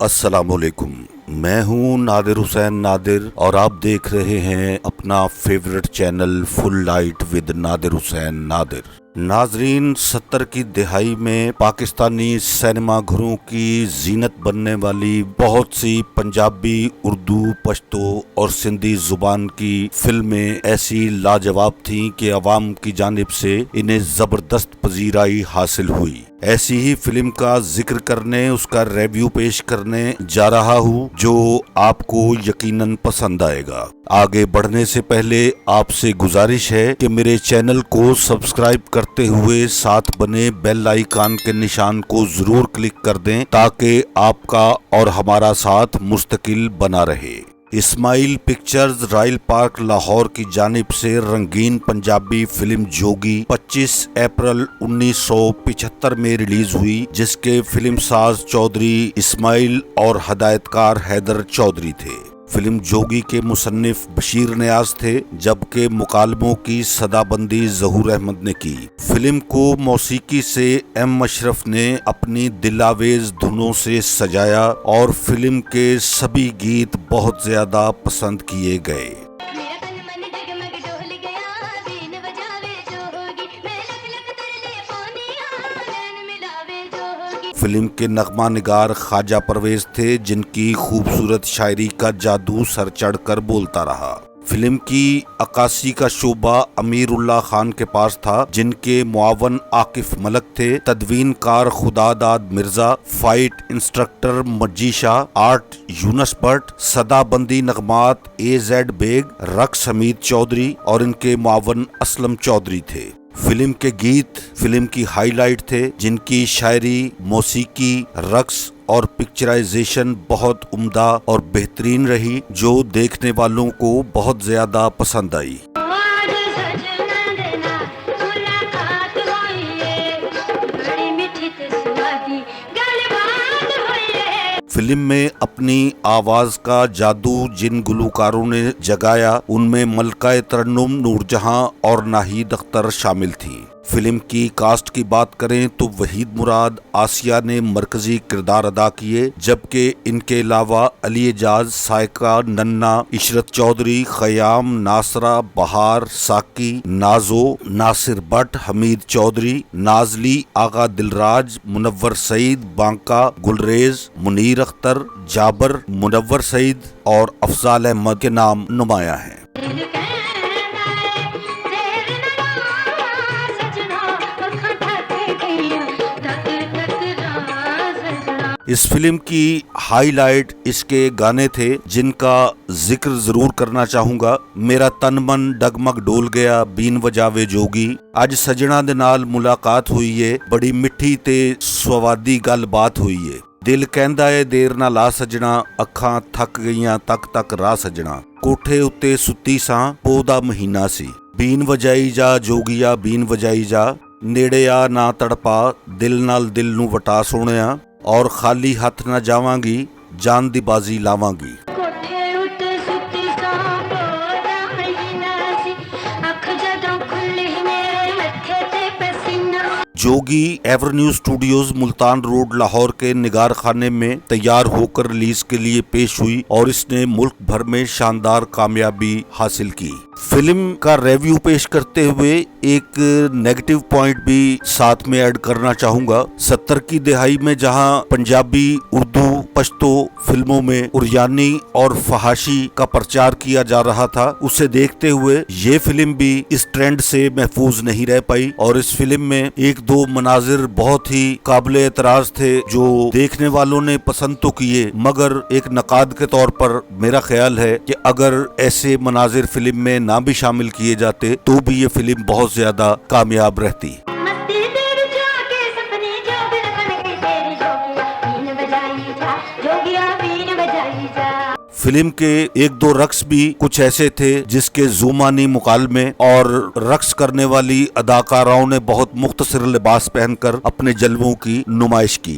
السلام علیکم، میں ہوں نادر حسین نادر اور آپ دیکھ رہے ہیں اپنا favourite channel full light with Nadir Hussain Nadir. ناظرین، 70 کی دہائی میں پاکستانی سینما گھروں کی زینت بننے والی بہت سی پنجابی، اردو، پشتو اور سندھی زبان کی فلمیں ایسی لاجواب تھیں کہ عوام کی جانب سے انہیں زبردست پذیرائی حاصل ہوئی۔ ایسی ہی فلم کا ذکر کرنے، اس کا ریویو پیش کرنے جا رہا ہوں جو آپ کو یقیناً پسند آئے گا۔ آگے بڑھنے سے پہلے آپ سے گزارش ہے کہ میرے چینل کو سبسکرائب کرتے ہوئے ساتھ بنے بیل آئیکن کے نشان کو ضرور کلک کر دیں تاکہ آپ کا اور ہمارا ساتھ مستقل بنا رہے۔ اسماعیل پکچرز رائل پارک لاہور کی جانب سے رنگین پنجابی فلم جوگی 25 اپریل 1975 میں ریلیز ہوئی، جس کے فلم ساز چودھری اسماعیل اور ہدایت کار حیدر چودھری تھے۔ فلم جوگی کے مصنف بشیر نیاز تھے، جبکہ مکالموں کی صدا بندی ظہور احمد نے کی۔ فلم کو موسیقی سے ایم اشرف نے اپنی دل آویز دھنوں سے سجایا اور فلم کے سبھی گیت بہت زیادہ پسند کیے گئے۔ فلم کے نغمہ نگار خواجہ پرویز تھے، جن کی خوبصورت شاعری کا جادو سر چڑھ کر بولتا رہا۔ فلم کی عکاسی کا شعبہ امیر اللہ خان کے پاس تھا، جن کے معاون عاکف ملک تھے، تدوین کار Khudadad Mirza, fight instructor Majji Shah, art Younis Butt, صدا بندی نغمات اے زیڈ بیگ، رقص حمید چودھری اور ان کے معاون اسلم چودھری تھے۔ فلم کے گیت فلم کی ہائی لائٹ تھے، جن کی شاعری، موسیقی، رقص اور پکچرائزیشن بہت عمدہ اور بہترین رہی، جو دیکھنے والوں کو بہت زیادہ پسند آئی۔ فلم میں اپنی آواز کا جادو جن گلوکاروں نے جگایا، ان میں ملکہ ترنم نور جہاں اور ناہید اختر شامل تھیں۔ فلم کی کاسٹ کی بات کریں تو وحید مراد، آسیہ نے مرکزی کردار ادا کیے، جبکہ ان کے علاوہ علی اعجاز، سائقہ ننا، عشرت چودھری، خیام، ناصرہ، بہار، ساکی، نازو، ناصر بٹ، حمید چودھری، نازلی، آغا دلراج، منور سعید، بانکا، گلریز، منیر اختر، جابر، منور سعید اور افضال احمد کے نام نمایاں ہیں۔ اس فلم کی ہائی لائٹ اس کے گانے تھے، جن کا ذکر ضرور کرنا چاہوں گا۔ میرا تن من ڈگمگ ڈول گیا بین وجاوے جوگی، اج سجنا دے نال ملاقات ہوئی ہے، بڑی مٹھی تے سوادی گل بات ہوئی ہے، دل کہندا اے دیر نہ لا سجنا، اکھاں تھک گئیاں تک تک راہ سجنا، کوٹھے اتے ستی ساں پو دا مہینہ سی، بین وجائی جا جوگیا بین وجائی جا، نیڑے آ نہ تڑپا دل نال دل نو وٹا سونیا، اور خالی ہاتھ نہ جاواں گی جان دی بازی لاواں گی۔ جوگی ایورنیو اسٹوڈیوز ملتان روڈ لاہور کے نگار خانے میں تیار ہو کر ریلیز کے لیے پیش ہوئی اور اس نے ملک بھر میں شاندار کامیابی حاصل کی۔ فلم کا ریویو پیش کرتے ہوئے ایک نیگیٹو پوائنٹ بھی ساتھ میں ایڈ کرنا چاہوں گا۔ 70 کی دہائی میں جہاں پنجابی، اردو، پشتو فلموں میں اریانی اور فحاشی کا پرچار کیا جا رہا تھا، اسے دیکھتے ہوئے یہ فلم بھی اس ٹرینڈ سے محفوظ نہیں رہ پائی، اور اس فلم میں ایک دو مناظر بہت ہی قابل اعتراض تھے جو دیکھنے والوں نے پسند تو کیے، مگر ایک نقاد کے طور پر میرا خیال ہے کہ اگر ایسے مناظر فلم میں نہ بھی شامل کیے جاتے تو بھی یہ فلم بہت زیادہ کامیاب رہتی۔ فلم کے ایک دو رقص بھی کچھ ایسے تھے جس کے زومانی مکالمے اور رقص کرنے والی اداکاراؤں نے بہت مختصر لباس پہن کر اپنے جلووں کی نمائش کی۔